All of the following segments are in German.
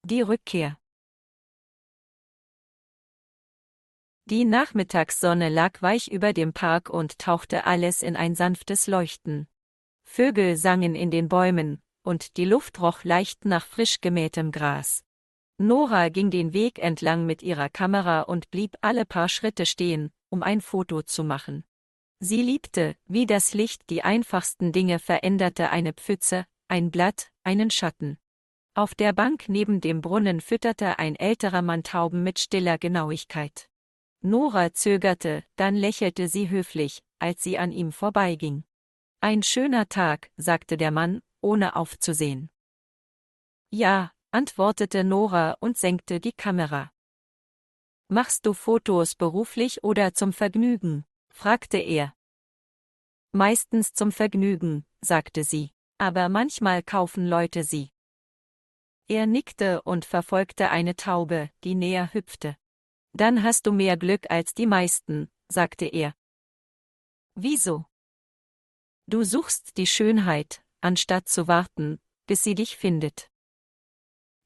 Die Rückkehr. Die Nachmittagssonne lag weich über dem Park und tauchte alles in ein sanftes Leuchten. Vögel sangen in den Bäumen, und die Luft roch leicht nach frisch gemähtem Gras. Nora ging den Weg entlang mit ihrer Kamera und blieb alle paar Schritte stehen, um ein Foto zu machen. Sie liebte, wie das Licht die einfachsten Dinge veränderte: eine Pfütze, ein Blatt, einen Schatten. Auf der Bank neben dem Brunnen fütterte ein älterer Mann Tauben mit stiller Genauigkeit. Nora zögerte, dann lächelte sie höflich, als sie an ihm vorbeiging. »Ein schöner Tag«, sagte der Mann, ohne aufzusehen. »Ja«, antwortete Nora und senkte die Kamera. »Machst du Fotos beruflich oder zum Vergnügen?«, fragte er. »Meistens zum Vergnügen«, sagte sie, »aber manchmal kaufen Leute sie.« Er nickte und verfolgte eine Taube, die näher hüpfte. »Dann hast du mehr Glück als die meisten«, sagte er. »Wieso?« »Du suchst die Schönheit, anstatt zu warten, bis sie dich findet.«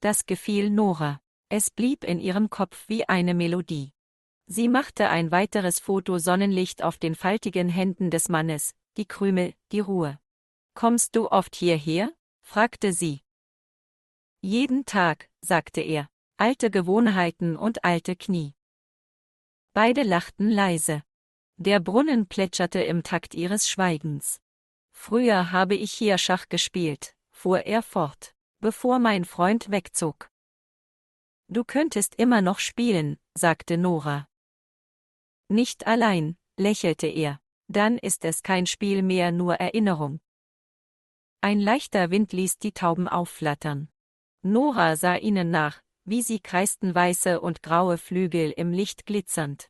Das gefiel Nora. Es blieb in ihrem Kopf wie eine Melodie. Sie machte ein weiteres Foto: Sonnenlicht auf den faltigen Händen des Mannes, die Krümel, die Ruhe. »Kommst du oft hierher?«, fragte sie. »Jeden Tag«, sagte er, »alte Gewohnheiten und alte Knie.« Beide lachten leise. Der Brunnen plätscherte im Takt ihres Schweigens. »Früher habe ich hier Schach gespielt«, fuhr er fort, »bevor mein Freund wegzog.« »Du könntest immer noch spielen«, sagte Nora. »Nicht allein«, lächelte er, »dann ist es kein Spiel mehr, nur Erinnerung.« Ein leichter Wind ließ die Tauben aufflattern. Nora sah ihnen nach, wie sie kreisten, weiße und graue Flügel im Licht glitzernd.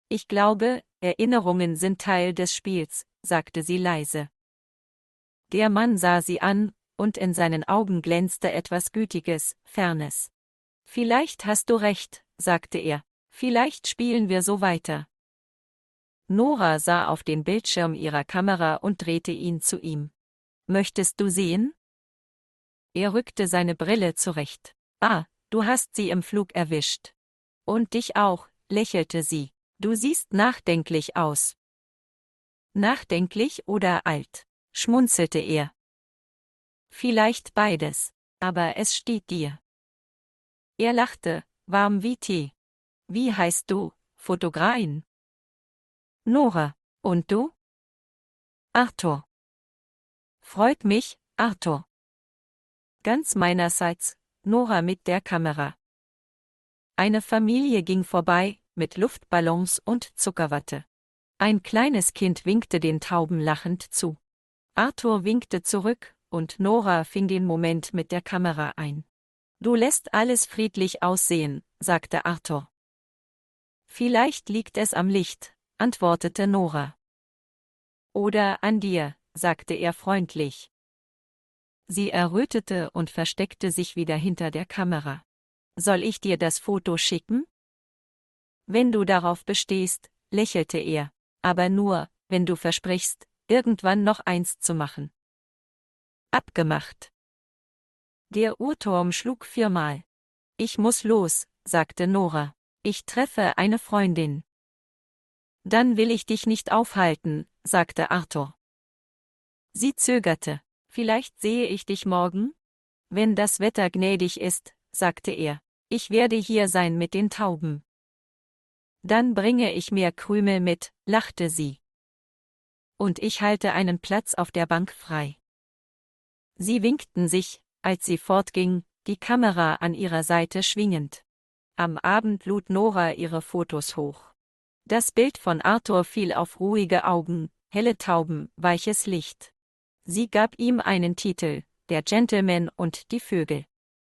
»Ich glaube, Erinnerungen sind Teil des Spiels«, sagte sie leise. Der Mann sah sie an, und in seinen Augen glänzte etwas Gütiges, Fernes. »Vielleicht hast du recht«, sagte er, »vielleicht spielen wir so weiter.« Nora sah auf den Bildschirm ihrer Kamera und drehte ihn zu ihm. »Möchtest du sehen?« Er rückte seine Brille zurecht. »Ah, du hast sie im Flug erwischt.« »Und dich auch«, lächelte sie. »Du siehst nachdenklich aus.« »Nachdenklich oder alt?«, schmunzelte er. »Vielleicht beides. Aber es steht dir.« Er lachte, warm wie Tee. »Wie heißt du, Fotografin?« »Nora. Und du?« »Arthur.« »Freut mich, Arthur.« »Ganz meinerseits«, Nora mit der Kamera. Eine Familie ging vorbei, mit Luftballons und Zuckerwatte. Ein kleines Kind winkte den Tauben lachend zu. Arthur winkte zurück, und Nora fing den Moment mit der Kamera ein. »Du lässt alles friedlich aussehen«, sagte Arthur. »Vielleicht liegt es am Licht«, antwortete Nora. »Oder an dir«, sagte er freundlich. Sie errötete und versteckte sich wieder hinter der Kamera. »Soll ich dir das Foto schicken?« »Wenn du darauf bestehst«, lächelte er, »aber nur, wenn du versprichst, irgendwann noch eins zu machen.« Abgemacht. Der Uhrturm schlug 4-mal. »Ich muss los«, sagte Nora. »Ich treffe eine Freundin.« »Dann will ich dich nicht aufhalten«, sagte Arthur. Sie zögerte. »Vielleicht sehe ich dich morgen?« »Wenn das Wetter gnädig ist«, sagte er. »Ich werde hier sein mit den Tauben.« »Dann bringe ich mehr Krümel mit«, lachte sie. »Und ich halte einen Platz auf der Bank frei.« Sie winkten sich, als sie fortging, die Kamera an ihrer Seite schwingend. Am Abend lud Nora ihre Fotos hoch. Das Bild von Arthur fiel auf ruhige Augen, helle Tauben, weiches Licht. Sie gab ihm einen Titel: Der Gentleman und die Vögel.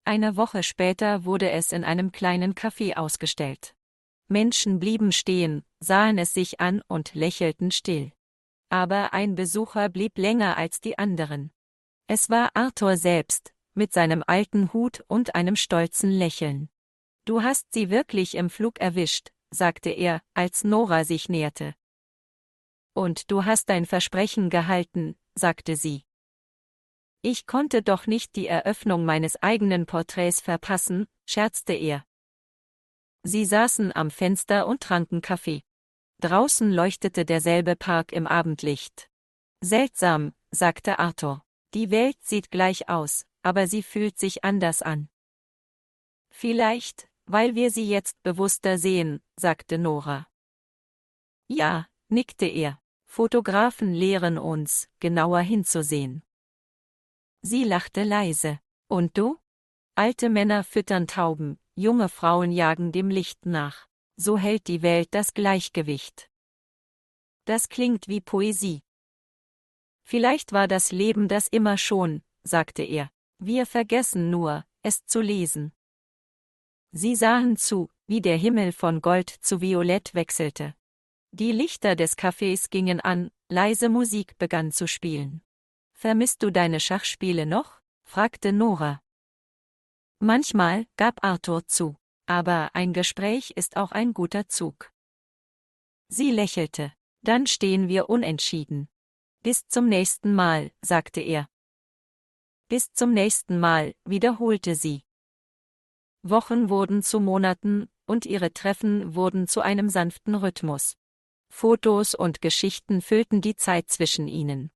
Eine Woche später wurde es in einem kleinen Café ausgestellt. Menschen blieben stehen, sahen es sich an und lächelten still. Aber ein Besucher blieb länger als die anderen. Es war Arthur selbst, mit seinem alten Hut und einem stolzen Lächeln. »Du hast sie wirklich im Flug erwischt«, sagte er, als Nora sich näherte. »Und du hast dein Versprechen gehalten«, sagte sie. Ich konnte doch nicht die Eröffnung meines eigenen Porträts verpassen, scherzte er. Sie saßen am Fenster und tranken Kaffee. Draußen leuchtete derselbe Park im Abendlicht. Seltsam, sagte Arthur. Die Welt sieht gleich aus, aber sie fühlt sich anders an. Vielleicht, weil wir sie jetzt bewusster sehen, sagte Nora. Ja, nickte er. Fotografen lehren uns, genauer hinzusehen. Sie lachte leise. Und du? Alte Männer füttern Tauben, junge Frauen jagen dem Licht nach. So hält die Welt das Gleichgewicht. Das klingt wie Poesie. Vielleicht war das Leben das immer schon, sagte er. Wir vergessen nur, es zu lesen. Sie sahen zu, wie der Himmel von Gold zu Violett wechselte. Die Lichter des Cafés gingen an, leise Musik begann zu spielen. »Vermisst du deine Schachspiele noch?« fragte Nora. Manchmal, gab Arthur zu, aber ein Gespräch ist auch ein guter Zug. Sie lächelte. Dann stehen wir unentschieden. Bis zum nächsten Mal, sagte er. Bis zum nächsten Mal, wiederholte sie. Wochen wurden zu Monaten, und ihre Treffen wurden zu einem sanften Rhythmus. Fotos und Geschichten füllten die Zeit zwischen ihnen.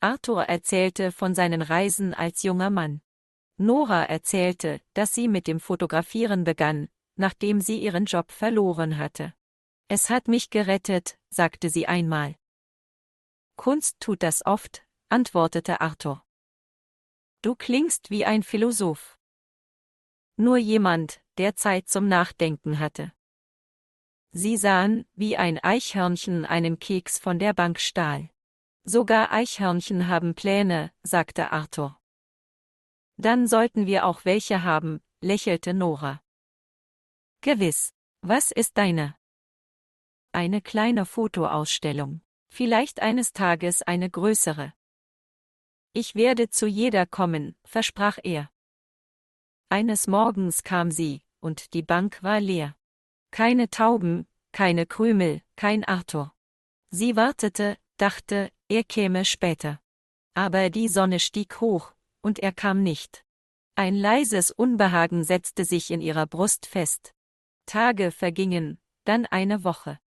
Arthur erzählte von seinen Reisen als junger Mann. Nora erzählte, dass sie mit dem Fotografieren begann, nachdem sie ihren Job verloren hatte. Es hat mich gerettet, sagte sie einmal. Kunst tut das oft, antwortete Arthur. Du klingst wie ein Philosoph. Nur jemand, der Zeit zum Nachdenken hatte. Sie sahen, wie ein Eichhörnchen einen Keks von der Bank stahl. Sogar Eichhörnchen haben Pläne, sagte Arthur. Dann sollten wir auch welche haben, lächelte Nora. Gewiss. Was ist deine? Eine kleine Fotoausstellung. Vielleicht eines Tages eine größere. Ich werde zu jeder kommen, versprach er. Eines Morgens kam sie, und die Bank war leer. Keine Tauben, keine Krümel, kein Arthur. Sie wartete, dachte, er käme später. Aber die Sonne stieg hoch, und er kam nicht. Ein leises Unbehagen setzte sich in ihrer Brust fest. Tage vergingen, dann eine Woche.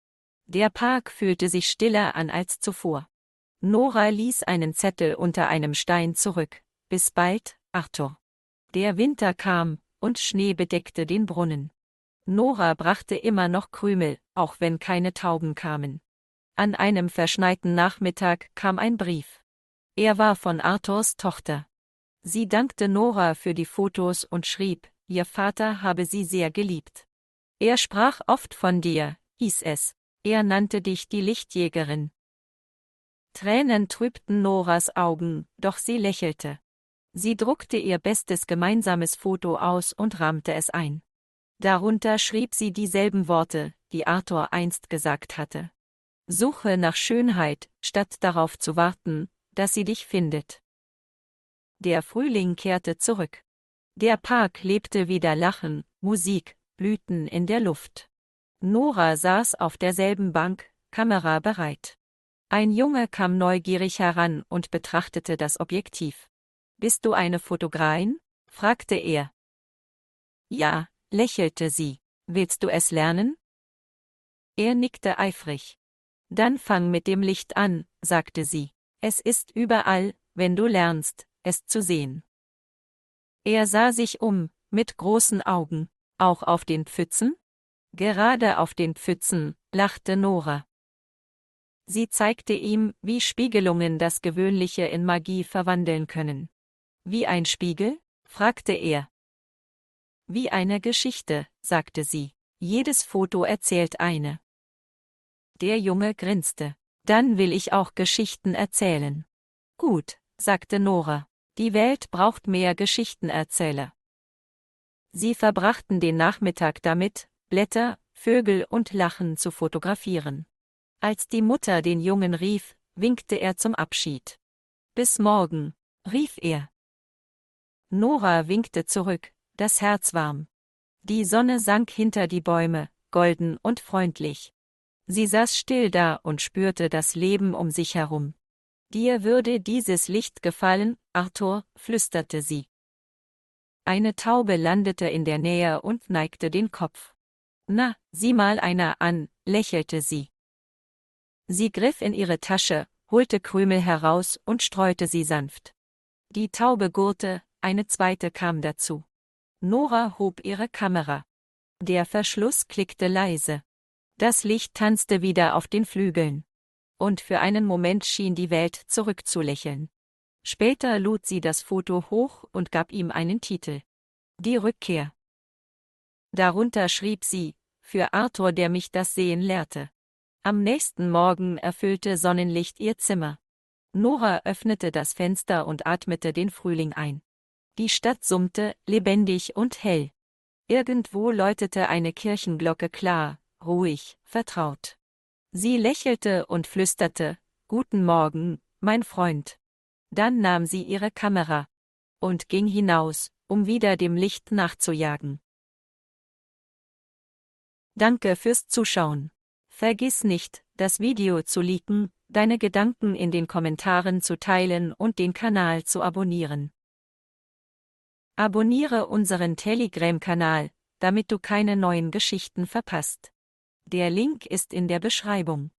Der Park fühlte sich stiller an als zuvor. Nora ließ einen Zettel unter einem Stein zurück. Bis bald, Arthur. Der Winter kam, und Schnee bedeckte den Brunnen. Nora brachte immer noch Krümel, auch wenn keine Tauben kamen. An einem verschneiten Nachmittag kam ein Brief. Er war von Arthurs Tochter. Sie dankte Nora für die Fotos und schrieb, ihr Vater habe sie sehr geliebt. Er sprach oft von dir, hieß es. Er nannte dich die Lichtjägerin. Tränen trübten Noras Augen, doch sie lächelte. Sie druckte ihr bestes gemeinsames Foto aus und rahmte es ein. Darunter schrieb sie dieselben Worte, die Arthur einst gesagt hatte. Suche nach Schönheit, statt darauf zu warten, dass sie dich findet. Der Frühling kehrte zurück. Der Park lebte wieder Lachen, Musik, Blüten in der Luft. Nora saß auf derselben Bank, Kamera bereit. Ein Junge kam neugierig heran und betrachtete das Objektiv. »Bist du eine Fotografin?« fragte er. »Ja«, lächelte sie. »Willst du es lernen?« Er nickte eifrig. »Dann fang mit dem Licht an«, sagte sie. »Es ist überall, wenn du lernst, es zu sehen.« Er sah sich um, mit großen Augen. »Auch auf den Pfützen?« »Gerade auf den Pfützen«, lachte Nora. Sie zeigte ihm, wie Spiegelungen das Gewöhnliche in Magie verwandeln können. »Wie ein Spiegel?« fragte er. »Wie eine Geschichte«, sagte sie. »Jedes Foto erzählt eine.« Der Junge grinste. »Dann will ich auch Geschichten erzählen.« »Gut«, sagte Nora. »Die Welt braucht mehr Geschichtenerzähler.« Sie verbrachten den Nachmittag damit, Blätter, Vögel und Lachen zu fotografieren. Als die Mutter den Jungen rief, winkte er zum Abschied. »Bis morgen«, rief er. Nora winkte zurück, das Herz warm. Die Sonne sank hinter die Bäume, golden und freundlich. Sie saß still da und spürte das Leben um sich herum. Dir würde dieses Licht gefallen, Arthur, flüsterte sie. Eine Taube landete in der Nähe und neigte den Kopf. Na, sieh mal einer an, lächelte sie. Sie griff in ihre Tasche, holte Krümel heraus und streute sie sanft. Die Taube gurrte, eine zweite kam dazu. Nora hob ihre Kamera. Der Verschluss klickte leise. Das Licht tanzte wieder auf den Flügeln. Und für einen Moment schien die Welt zurückzulächeln. Später lud sie das Foto hoch und gab ihm einen Titel. Die Rückkehr. Darunter schrieb sie, für Arthur, der mich das Sehen lehrte. Am nächsten Morgen erfüllte Sonnenlicht ihr Zimmer. Nora öffnete das Fenster und atmete den Frühling ein. Die Stadt summte, lebendig und hell. Irgendwo läutete eine Kirchenglocke klar, ruhig, vertraut. Sie lächelte und flüsterte, »Guten Morgen, mein Freund.« Dann nahm sie ihre Kamera und ging hinaus, um wieder dem Licht nachzujagen. Danke fürs Zuschauen. Vergiss nicht, das Video zu liken, deine Gedanken in den Kommentaren zu teilen und den Kanal zu abonnieren. Abonniere unseren Telegram-Kanal, damit du keine neuen Geschichten verpasst. Der Link ist in der Beschreibung.